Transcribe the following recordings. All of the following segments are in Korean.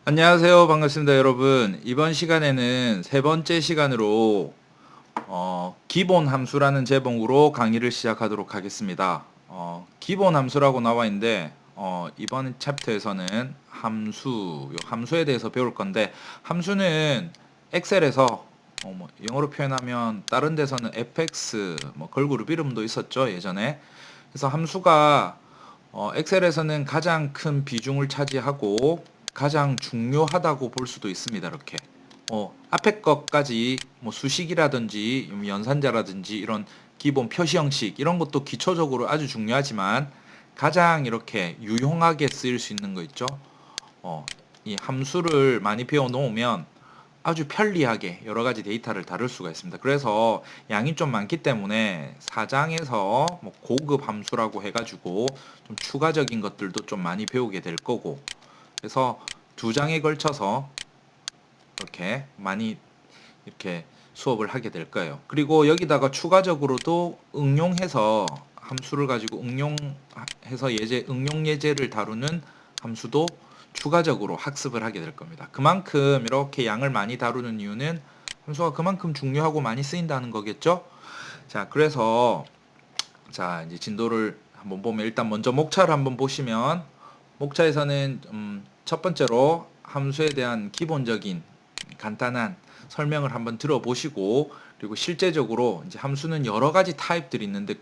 안녕하세요. 반갑습니다, 여러분. 이번 시간에는 세 번째 시간으로 기본 함수라는 제목으로 강의를 시작하도록 하겠습니다. 기본 함수라고 나와 있는데 이번 챕터에서는 요 함수에 대해서 배울 건데 함수는 엑셀에서 뭐 영어로 표현하면 다른 데서는 fx 뭐 걸그룹 이름도 있었죠, 예전에. 그래서 함수가 엑셀에서는 가장 큰 비중을 차지하고 가장 중요하다고 볼 수도 있습니다. 이렇게 앞에 것까지 뭐 수식이라든지 연산자라든지 이런 기본 표시 형식 이런 것도 기초적으로 아주 중요하지만 가장 이렇게 유용하게 쓰일 수 있는 거 있죠. 이 함수를 많이 배워 놓으면 아주 편리하게 여러 가지 데이터를 다룰 수가 있습니다. 그래서 양이 좀 많기 때문에 4장에서 뭐 고급 함수라고 해가지고 좀 추가적인 것들도 좀 많이 배우게 될 거고, 그래서 2장에 걸쳐서 이렇게 많이 이렇게 수업을 하게 될 거예요. 그리고 여기다가 추가적으로도 응용해서 함수를 가지고 응용해서 응용 예제를 다루는 함수도 추가적으로 학습을 하게 될 겁니다. 그만큼 이렇게 양을 많이 다루는 이유는 함수가 그만큼 중요하고 많이 쓰인다는 거겠죠? 자, 그래서 자, 이제 진도를 한번 보면 일단 먼저 목차를 한번 보시면 목차에서는 첫 번째로 함수에 대한 기본적인 간단한 설명을 한번 들어보시고, 그리고 실제적으로 이제 함수는 여러 가지 타입들이 있는데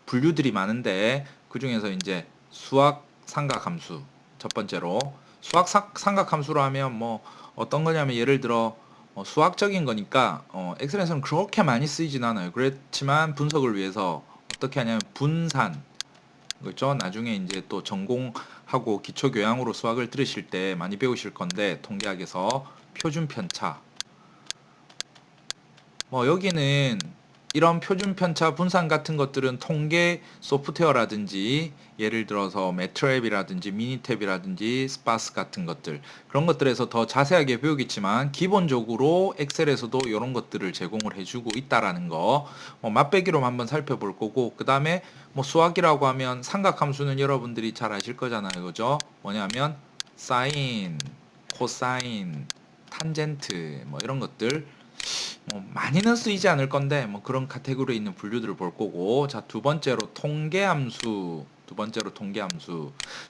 분류들이 많은데 그 중에서 이제 수학 삼각함수 첫 번째로 수학 삼각함수로 하면 뭐 어떤 거냐면 예를 들어 수학적인 거니까 엑셀에서는 그렇게 많이 쓰이진 않아요. 그렇지만 분석을 위해서 어떻게 하냐면 분산, 그렇죠? 나중에 이제 또 전공하고 기초 교양으로 수학을 들으실 때 많이 배우실 건데 통계학에서 표준 편차. 뭐 여기는 이런 표준 편차 분산 같은 것들은 통계 소프트웨어라든지 예를 들어서 매트랩이라든지 미니탭이라든지 스파스 같은 것들 그런 것들에서 더 자세하게 배우겠지만 기본적으로 엑셀에서도 이런 것들을 제공을 해주고 있다라는 거 맛배기로 한번 살펴볼 거고, 그 다음에 뭐 수학이라고 하면 삼각함수는 여러분들이 잘 아실 거잖아요, 그죠? 뭐냐면 사인, 코사인, 탄젠트 뭐 이런 것들 많이는 쓰이지 않을 건데 뭐 그런 카테고리에 있는 분류들을 볼 거고, 자, 두 번째로 통계함수.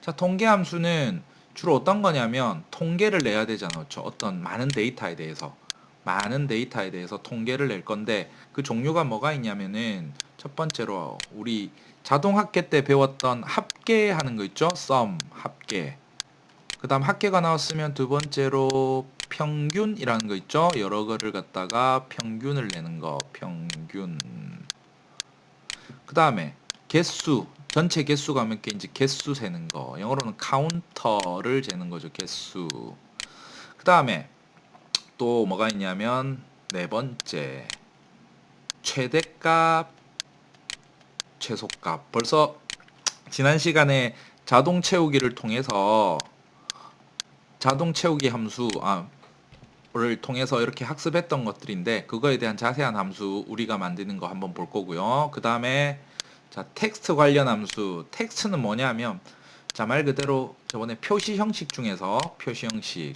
자, 통계함수는 주로 어떤 거냐면 통계를 내야 되잖아, 그렇죠? 어떤 많은 데이터에 대해서 통계를 낼 건데 그 종류가 뭐가 있냐면은 첫 번째로 우리 자동합계 때 배웠던 합계하는 거 있죠? sum 합계. 그 다음 합계가 나왔으면 두 번째로 평균이라는 거 있죠? 여러 거를 갖다가 평균을 내는 거, 평균. 그 다음에 개수, 전체 개수가 몇 개인지 개수 세는 거. 영어로는 카운터를 재는 거죠, 개수. 그 다음에 또 뭐가 있냐면 네 번째, 최대값, 최소값. 벌써 지난 시간에 자동 채우기를 통해서 자동 채우기 함수, 를 통해서 이렇게 학습했던 것들인데 그거에 대한 자세한 함수 우리가 만드는 거 한번 볼 거고요. 그 다음에 자, 텍스트 관련 함수. 텍스트는 뭐냐면 자, 말 그대로 저번에 표시 형식 중에서 표시 형식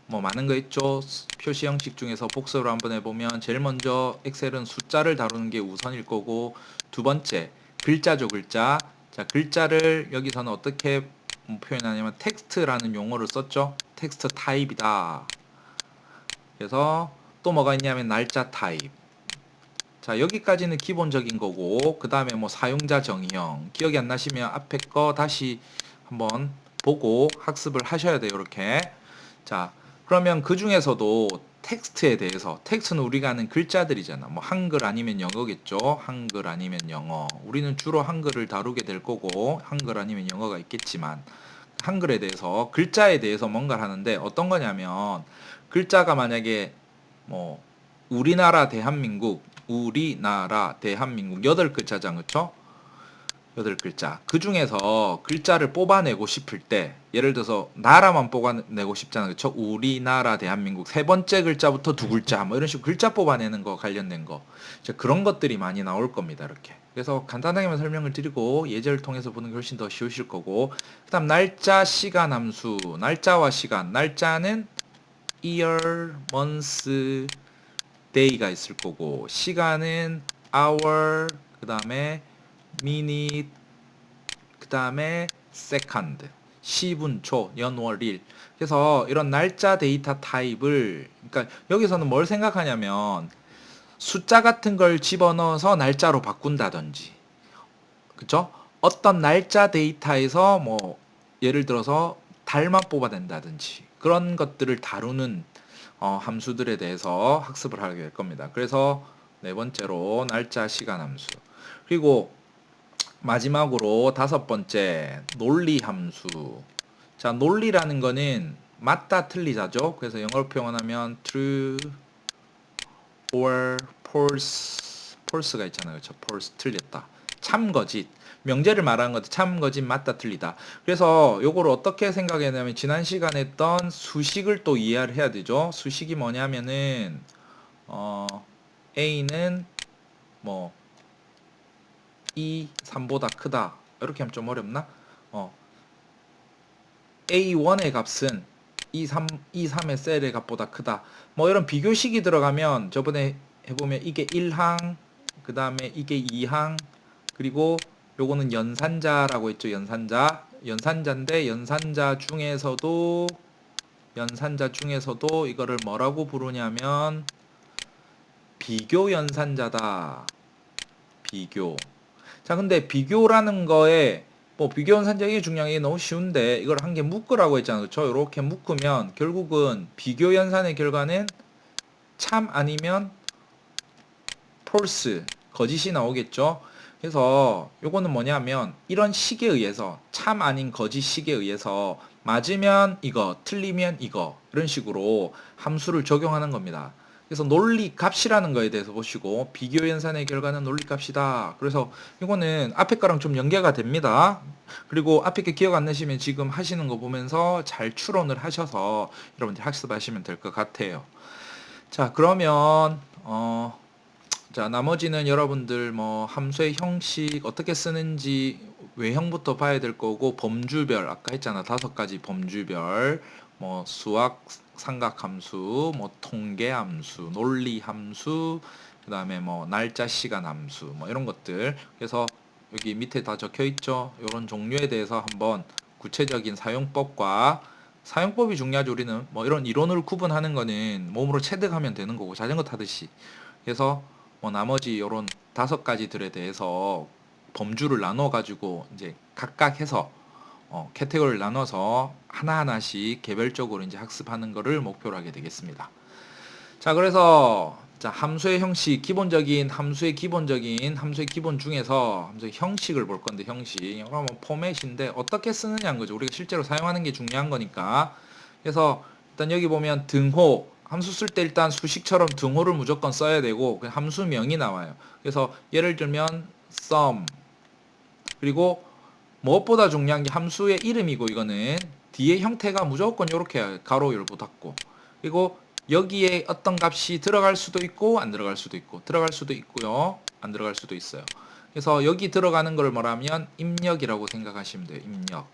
뭐 많은 거 있죠. 표시 형식 중에서 복습을 한번 해보면 제일 먼저 엑셀은 숫자를 다루는 게 우선일 거고, 두 번째 글자죠, 글자. 자, 글자를 여기서는 어떻게 표현하냐면 텍스트라는 용어를 썼죠. 텍스트 타입이다. 그래서 또 뭐가 있냐면 날짜 타입. 자, 여기까지는 기본적인 거고, 그 다음에 뭐 사용자 정의형. 기억이 안 나시면 앞에 거 다시 한번 보고 학습을 하셔야 돼요, 이렇게. 자, 그러면 그 중에서도 텍스트에 대해서, 텍스트는 우리가 아는 글자들이잖아. 뭐 한글 아니면 영어겠죠. 한글 아니면 영어. 우리는 주로 한글을 다루게 될 거고, 한글 아니면 영어가 있겠지만, 한글에 대해서, 글자에 대해서 뭔가를 하는데 어떤 거냐면, 글자가 만약에 뭐 우리나라 대한민국 8글자잖아, 그쵸? 8글자. 그 중에서 글자를 뽑아내고 싶을 때, 예를 들어서 나라만 뽑아내고 싶잖아요. 그쵸? 우리나라, 대한민국. 세 번째 글자부터 두 글자. 뭐 이런 식으로 글자 뽑아내는 거 관련된 거. 이제 그런 것들이 많이 나올 겁니다. 이렇게. 그래서 간단하게만 설명을 드리고 예제를 통해서 보는 게 훨씬 더 쉬우실 거고. 그 다음 날짜, 시간 함수. 날짜와 시간. 날짜는 year, month, day가 있을 거고, 시간은 hour, 그 다음에 minute, 그 다음에 second, 시분, 초, 연, 월, 일. 그래서 이런 날짜 데이터 타입을, 그러니까 여기서는 뭘 생각하냐면 숫자 같은 걸 집어넣어서 날짜로 바꾼다든지, 그쵸? 어떤 날짜 데이터에서 뭐 예를 들어서 달만 뽑아낸다든지 그런 것들을 다루는 함수들에 대해서 학습을 하게 될 겁니다. 그래서 네 번째로 날짜 시간 함수. 그리고 마지막으로 다섯 번째 논리 함수. 자, 논리라는 거는 맞다 틀리다죠. 그래서 영어로 표현하면 true or false, false가 있잖아요. 그렇죠? false 틀렸다. 참 거짓. 명제를 말하는 것도 참 거짓 맞다 틀리다. 그래서 요거를 어떻게 생각했냐면 지난 시간에 했던 수식을 또 이해를 해야 되죠. 수식이 뭐냐면은 A는 뭐 2, 3보다 크다. 이렇게 하면 좀 어렵나? A1의 값은 2, 3의 셀의 값보다 크다. 뭐 이런 비교식이 들어가면 저번에 해보면 이게 1항, 그 다음에 이게 2항, 그리고 요거는 연산자라고 했죠. 연산자인데 연산자 중에서도 이거를 뭐라고 부르냐면 비교 연산자다. 비교. 자, 근데 비교라는 거에 뭐 비교 연산자이 중요한 게 너무 쉬운데 이걸 한 개 묶으라고 했잖아요. 그렇죠? 이렇게 묶으면 결국은 비교 연산의 결과는 참 아니면 false, 거짓이 나오겠죠. 그래서 요거는 뭐냐면 이런 식에 의해서 참 아닌 거짓 식에 의해서 맞으면 이거, 틀리면 이거 이런 식으로 함수를 적용하는 겁니다. 그래서 논리 값이라는 거에 대해서 보시고 비교 연산의 결과는 논리 값이다. 그래서 이거는 앞에 거랑 좀 연계가 됩니다. 그리고 앞에 게 기억 안 나시면 지금 하시는 거 보면서 잘 추론을 하셔서 여러분들 학습하시면 될 것 같아요. 자, 그러면 자, 나머지는 여러분들 뭐 함수의 형식 어떻게 쓰는지 외형부터 봐야 될 거고 범주별 아까 했잖아. 5가지 범주별 뭐 수학 삼각함수, 뭐 통계함수, 논리함수, 그다음에 뭐 날짜 시간 함수 뭐 이런 것들. 그래서 여기 밑에 다 적혀 있죠. 이런 종류에 대해서 한번 구체적인 사용법과 사용법이 중요하죠. 우리는 뭐 이런 이론을 구분하는 거는 몸으로 체득하면 되는 거고 자전거 타듯이. 그래서 뭐 나머지 요런 5가지들에 대해서 범주를 나눠 가지고 이제 각각 해서 캐테고리를 나눠서 하나하나씩 개별적으로 이제 학습하는 거를 목표로 하게 되겠습니다. 자, 그래서 자, 함수의 형식, 함수의 기본 중에서 함수의 형식을 볼 건데 형식. 그러면 포맷인데 어떻게 쓰느냐는 거죠. 우리가 실제로 사용하는 게 중요한 거니까. 그래서 일단 여기 보면 등호, 함수 쓸 때 일단 수식처럼 등호를 무조건 써야 되고 함수명이 나와요. 그래서 예를 들면 sum, 그리고 무엇보다 중요한 게 함수의 이름이고 이거는 뒤에 형태가 무조건 이렇게 가로 열고 닫고, 그리고 여기에 어떤 값이 들어갈 수도 있고 안 들어갈 수도 있고 들어갈 수도 있고요 안 들어갈 수도 있어요. 그래서 여기 들어가는 걸 뭐라면 입력이라고 생각하시면 돼요.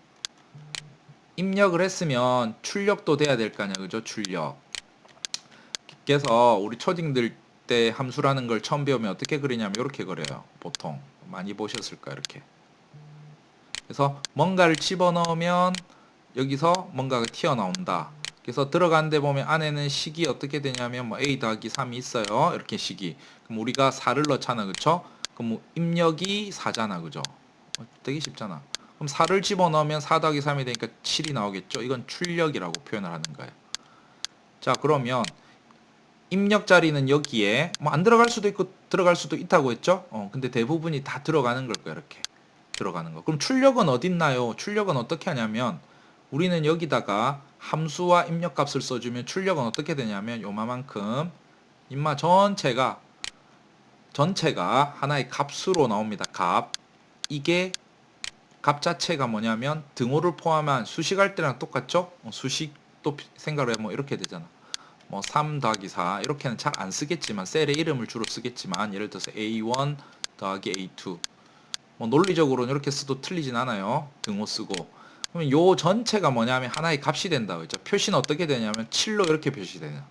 입력을 했으면 출력도 돼야 될 거 아니야, 그죠? 출력. 그래서 우리 초딩들 때 함수라는 걸 처음 배우면 어떻게 그리냐면 이렇게 그려요. 보통 많이 보셨을까 이렇게. 그래서 뭔가를 집어넣으면 여기서 뭔가가 튀어나온다. 그래서 들어가는데 보면 안에는 식이 어떻게 되냐면 뭐 a 더하기 3이 있어요. 이렇게 식이. 그럼 우리가 4를 넣잖아. 그쵸? 그럼 뭐 입력이 4잖아. 그죠? 되게 쉽잖아. 그럼 4를 집어넣으면 4 더하기 3이 되니까 7이 나오겠죠? 이건 출력이라고 표현을 하는 거예요. 자, 그러면 입력 자리는 여기에 뭐 안 들어갈 수도 있고 들어갈 수도 있다고 했죠? 근데 대부분이 다 들어가는 걸 거예요. 이렇게 들어가는 거. 그럼 출력은 어디 있나요? 출력은 어떻게 하냐면 우리는 여기다가 함수와 입력값을 써주면 출력은 어떻게 되냐면 요만큼 인마 전체가 하나의 값으로 나옵니다. 값. 이게 값 자체가 뭐냐면 등호를 포함한 수식할 때랑 똑같죠? 수식도 생각을 해보면 이렇게 되잖아. 뭐 3 더하기 4 이렇게는 잘 안 쓰겠지만 셀의 이름을 주로 쓰겠지만 예를 들어서 A1 더하기 A2 뭐 논리적으로는 이렇게 써도 틀리진 않아요. 등호 쓰고. 그러면 요 전체가 뭐냐면 하나의 값이 된다고 했죠. 표시는 어떻게 되냐면 7로 이렇게 표시되냐.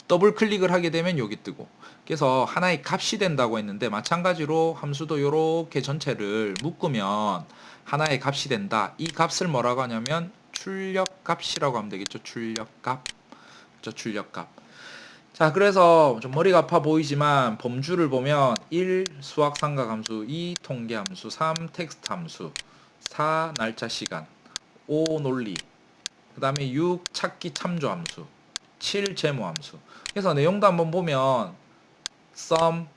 더블 클릭을 하게 되면 여기 뜨고. 그래서 하나의 값이 된다고 했는데 마찬가지로 함수도 이렇게 전체를 묶으면 하나의 값이 된다. 이 값을 뭐라고 하냐면 출력값이라고 하면 되겠죠. 출력값. 그렇죠? 출력값. 자, 그래서 좀 머리가 아파 보이지만 범주를 보면 1. 수학 삼각 함수, 2. 통계 함수, 3. 텍스트 함수, 4. 날짜 시간, 5. 논리, 그 다음에 6. 찾기 참조 함수, 7. 제모 함수. 그래서 내용도 한번 보면 sum,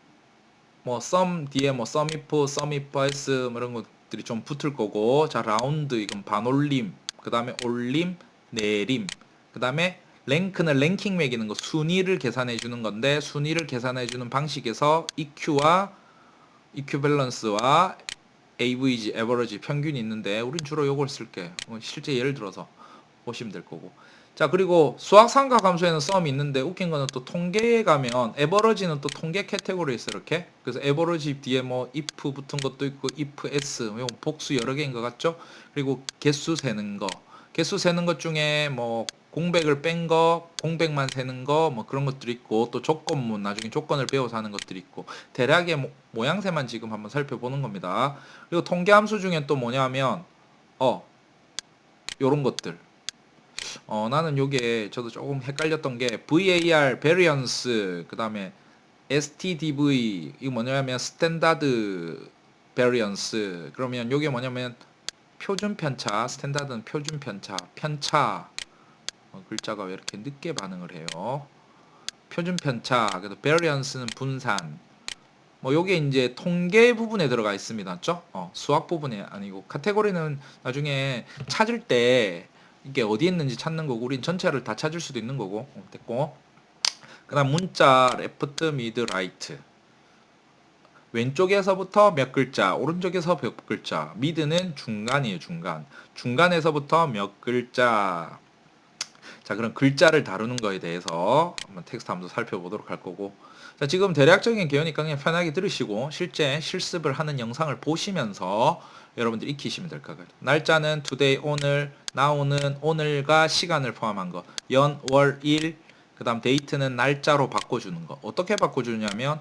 뭐 sum 뒤에 뭐 sum if, sum if else 뭐 이런 것들이 좀 붙을 거고, 자 라운드 이건 반올림, 그 다음에 올림, 내림, 그 다음에 랭크는 랭킹 매기는 거, 순위를 계산해 주는 건데 순위를 계산해 주는 방식에서 EQ와 이큐밸런스와 AVG, 에버러지, 평균이 있는데 우린 주로 요걸 쓸게. 실제 예를 들어서 보시면 될 거고. 자, 그리고 수학 삼각 함수에는 썸이 있는데 웃긴 거는 또 통계에 가면 에버러지는 또 통계 캐테고리에 있어 이렇게. 그래서 에버러지 뒤에 뭐 if 붙은 것도 있고 if s 복수 여러 개인 것 같죠? 그리고 개수 세는 거. 개수 세는 것 중에 뭐 공백을 뺀 거, 공백만 세는 거, 뭐 그런 것들이 있고, 또 조건문, 나중에 조건을 배워서 하는 것들이 있고, 대략의 모양새만 지금 한번 살펴보는 겁니다. 그리고 통계함수 중에 또 뭐냐면, 요런 것들. 나는 요게 저도 조금 헷갈렸던 게, VAR, variance, 그 다음에 STDV, 이거 뭐냐면, 스탠다드 variance. 그러면 요게 뭐냐면, 표준 편차, 스탠다드는 표준 편차, 편차, 글자가 왜 이렇게 늦게 반응을 해요? 표준 편차, 그래서 variance는 분산. 뭐 요게 이제 통계 부분에 들어가 있습니다. 맞죠? 수학 부분이 아니고 카테고리는 나중에 찾을 때 이게 어디 있는지 찾는 거고 우린 전체를 다 찾을 수도 있는 거고. 됐고. 그다음 문자 left, mid, right. 왼쪽에서부터 몇 글자, 오른쪽에서 몇 글자. mid는 중간이에요, 중간. 중간에서부터 몇 글자. 자, 그럼 글자를 다루는 거에 대해서 한번 텍스트 함수 살펴보도록 할 거고. 자, 지금 대략적인 개요니까 그냥 편하게 들으시고 실제 실습을 하는 영상을 보시면서 여러분들이 익히시면 될 것 같아요. 날짜는 today, 오늘, now는 오늘과 시간을 포함한 거. 연, 월, 일, 그 다음 date는 날짜로 바꿔주는 거. 어떻게 바꿔주냐면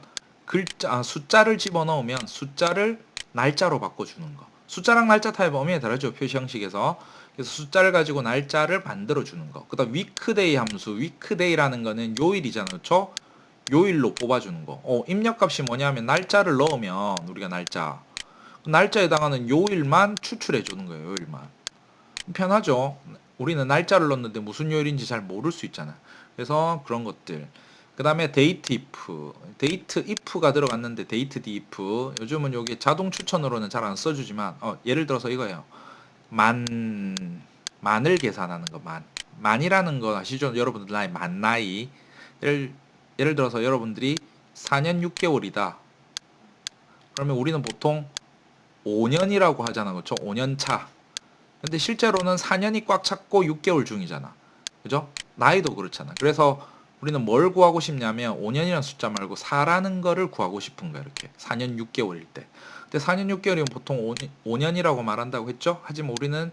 숫자를 집어넣으면 숫자를 날짜로 바꿔주는 거. 숫자랑 날짜 타입 범위에 다르죠. 표시 형식에서. 그래서 숫자를 가지고 날짜를 만들어 주는 거. 그다음 weekday 함수. weekday라는 거는 요일이잖아요. 그렇죠? 요일로 뽑아 주는 거. 입력값이 뭐냐면 날짜를 넣으면 우리가 날짜에 해당하는 요일만 추출해 주는 거예요. 요일만. 편하죠. 우리는 날짜를 넣었는데 무슨 요일인지 잘 모를 수 있잖아. 그래서 그런 것들. 그 다음에 date if. date if가 들어갔는데 date if. 요즘은 여기 자동 추천으로는 잘 안 써주지만 예를 들어서 이거예요. 만을 계산하는 거. 만이라는 거 아시죠? 여러분들 나이. 예를 들어서 여러분들이 4년 6개월이다. 그러면 우리는 보통 5년이라고 하잖아. 그렇죠? 5년 차. 근데 실제로는 4년이 꽉 찼고 6개월 중이잖아. 그죠? 나이도 그렇잖아. 그래서 우리는 뭘 구하고 싶냐면 5년이라는 숫자 말고 4라는 거를 구하고 싶은 거야. 이렇게 4년 6개월일 때. 근데 4년 6개월이면 보통 5년이라고 말한다고 했죠? 하지만 우리는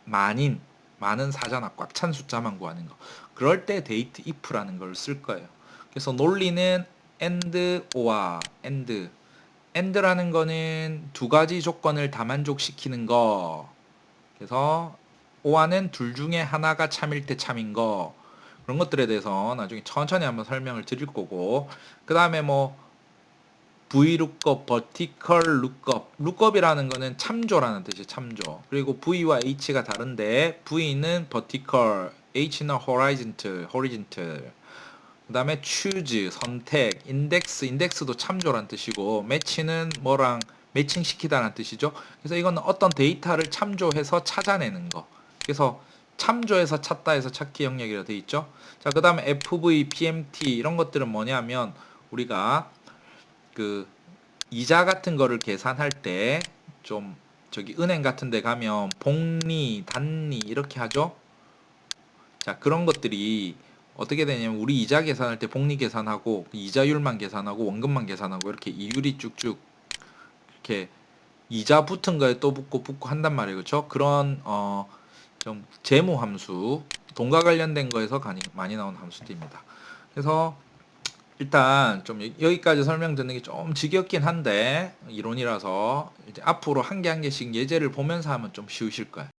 많은 사잖아. 꽉 찬 숫자만 구하는 거. 그럴 때 date if라는 걸 쓸 거예요. 그래서 논리는 and, or, and. and라는 거는 두 가지 조건을 다 만족시키는 거. 그래서 or는 둘 중에 하나가 참일 때 참인 거. 그런 것들에 대해서 나중에 천천히 한번 설명을 드릴 거고. 그 다음에 뭐 VLOOKUP, vertical lookup. lookup이라는 거는 참조라는 뜻이에요. 참조. 그리고 V와 H가 다른데 V는 vertical, H는 horizontal. 그 다음에 choose, 선택, index도 참조라는 뜻이고 match는 뭐랑 매칭시키다라는 뜻이죠. 그래서 이거는 어떤 데이터를 참조해서 찾아내는 거. 그래서 참조해서 찾다 해서 찾기 영역이라 되어 있죠. 자, 그 다음에 FV, PMT 이런 것들은 뭐냐면 우리가 그 이자 같은 거를 계산할 때 좀 저기 은행 같은 데 가면 복리, 단리 이렇게 하죠. 자, 그런 것들이 어떻게 되냐면 우리 이자 계산할 때 복리 계산하고 이자율만 계산하고 원금만 계산하고 이렇게 이율이 쭉쭉 이렇게 이자 붙은 거에 또 붙고 한단 말이에요. 그렇죠? 그런 좀 재무 함수, 돈과 관련된 거에서 많이 나오는 함수들입니다. 그래서 일단 좀 여기까지 설명 듣는 게 좀 지겹긴 한데 이론이라서 이제 앞으로 한 개 한 개씩 예제를 보면서 하면 좀 쉬우실 거예요.